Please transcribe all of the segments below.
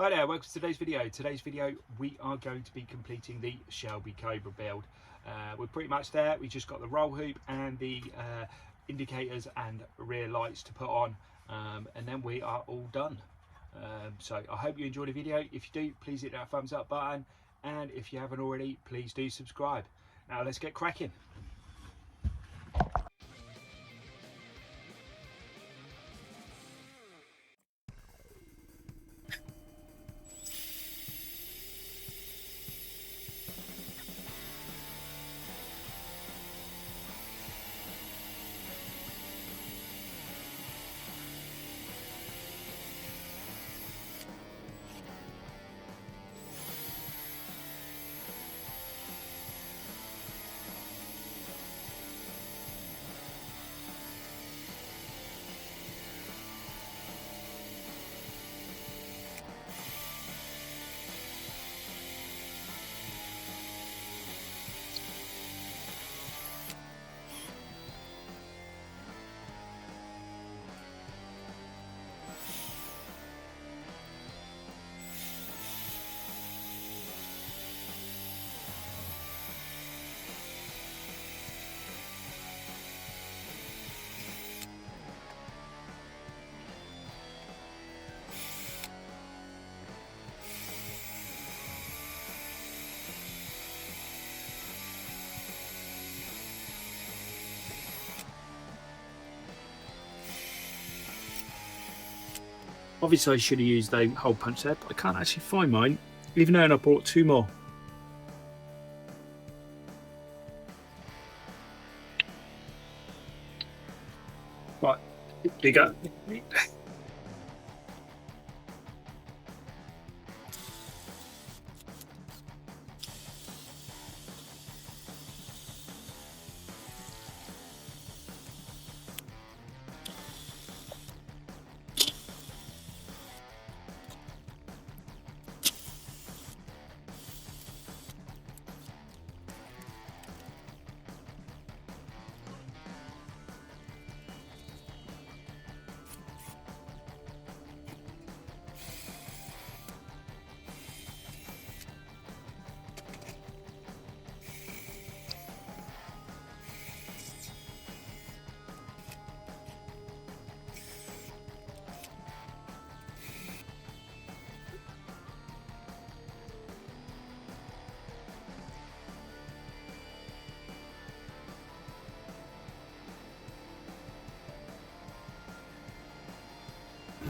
Hi there, welcome to today's video. Today's video we are going to be completing the Shelby Cobra build. We're pretty much there. We just got the roll hoop and the indicators and rear lights to put on, and then we are all done. So I hope you enjoyed the video. If you do, please hit that thumbs up button, and if you haven't already, please do subscribe. Now let's get cracking. Obviously I should have used a hole punch there, but I can't actually find mine, even though I brought two more. Right, bigger.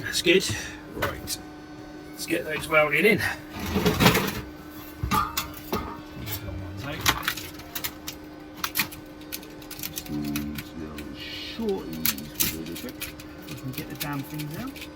That's good. Right, let's get those welded in. Shorties will do the trick. We can get the damn things out.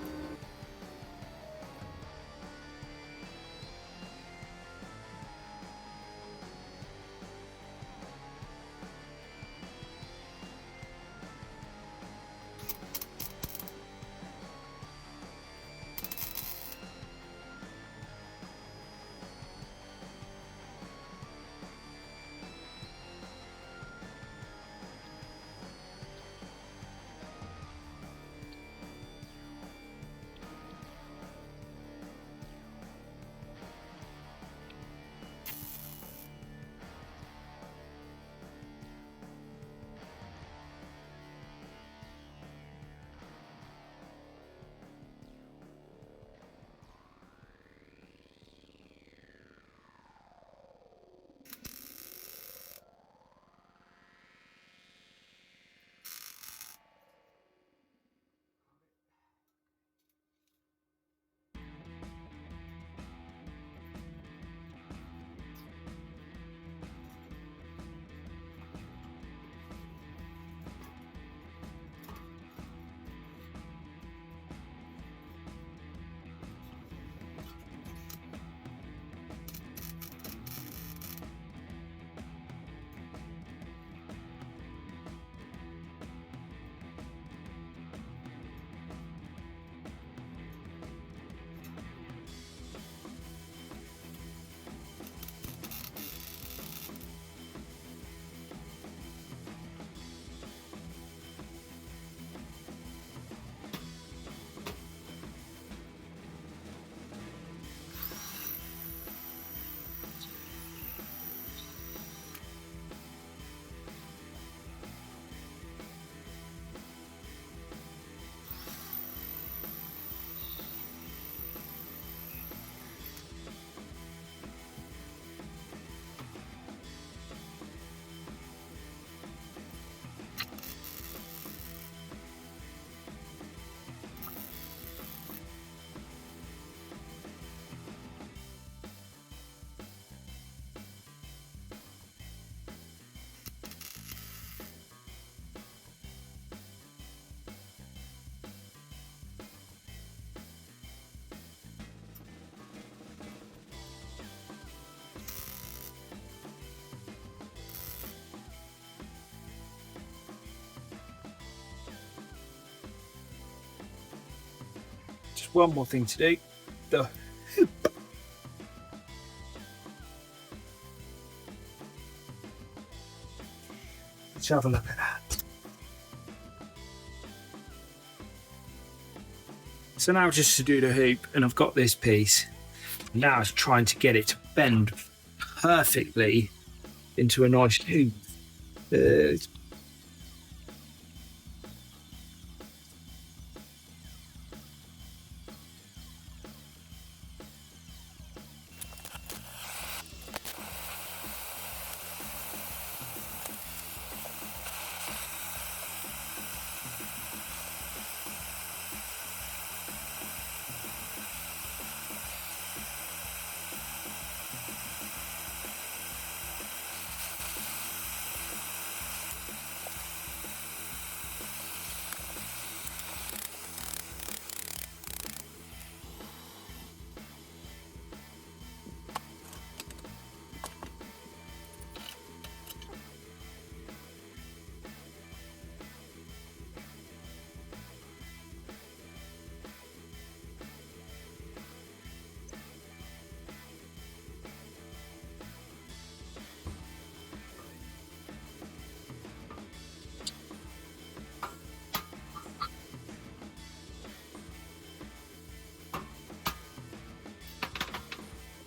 one more thing to do. The hoop. Let's have a look at that. So now just to do the hoop, and I've got this piece. Now it's trying to get it to bend perfectly into a nice hoop.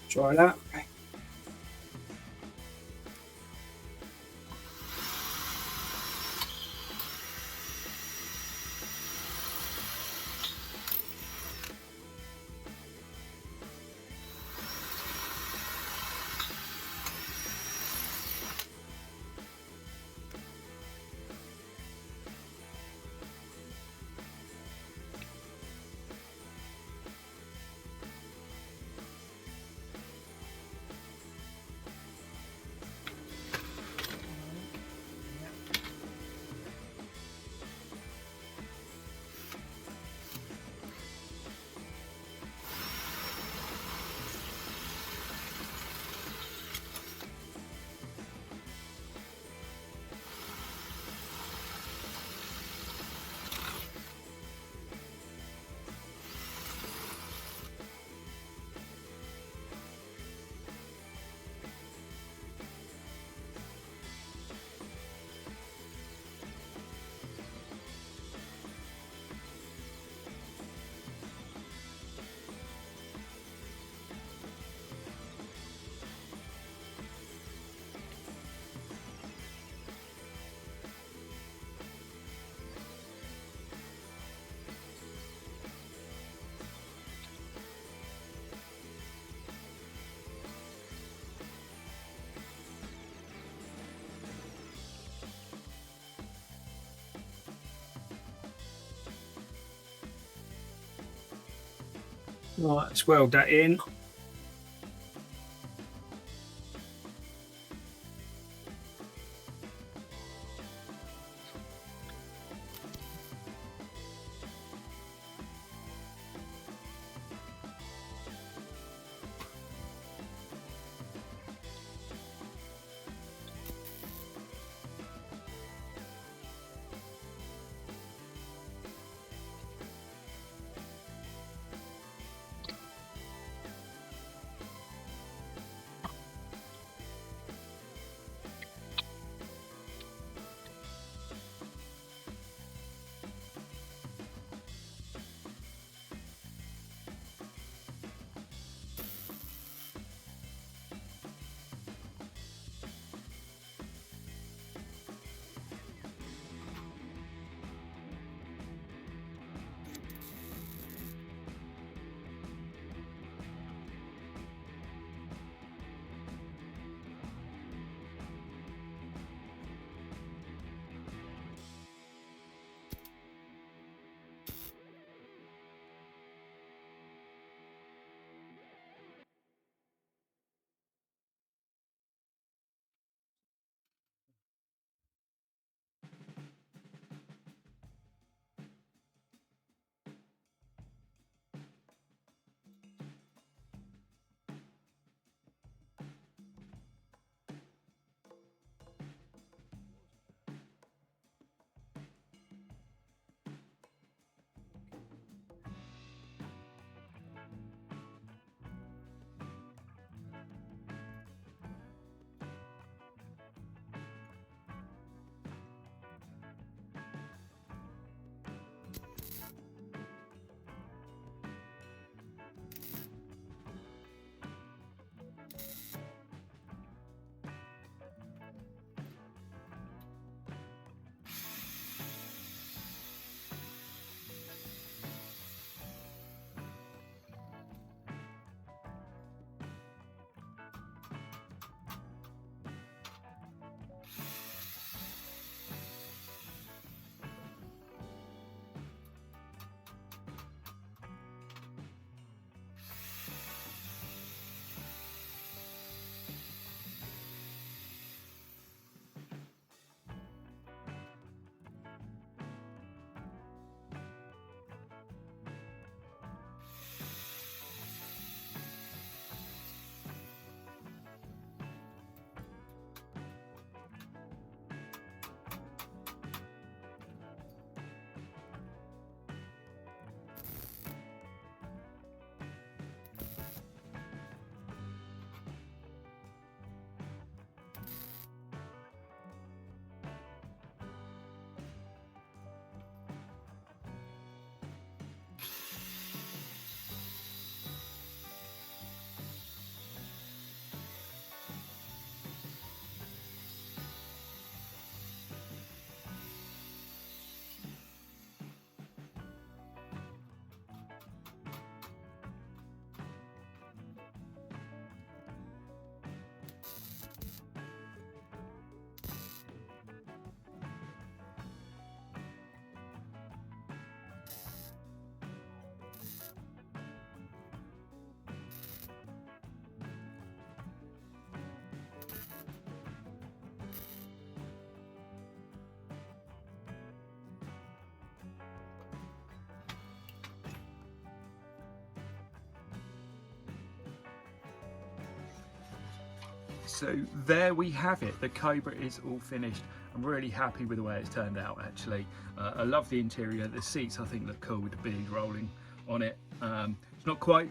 Try that. Right, let's weld that in. So there we have it. The Cobra is all finished. I'm really happy with the way it's turned out, actually. I love the interior. The seats, I think, look cool with the bead rolling on it. It's not quite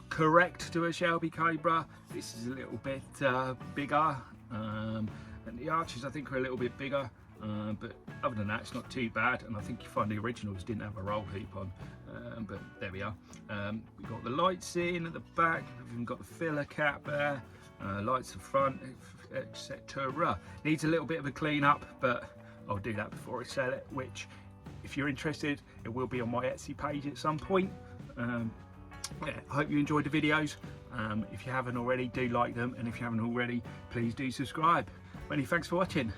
correct to a Shelby Cobra. This is a little bit bigger, and the arches, I think, are a little bit bigger. But other than that, it's not too bad. And I think you find the originals didn't have a roll hoop on. But there we are. We've got the lights in at the back. We've even got the filler cap there. Lights at front, etc. Needs a little bit of a clean up, but I'll do that before I sell it, which, if you're interested, it will be on my Etsy page at some point. Yeah, I hope you enjoyed the videos. If you haven't already, do like them, and if you haven't already, please do subscribe. Many thanks for watching.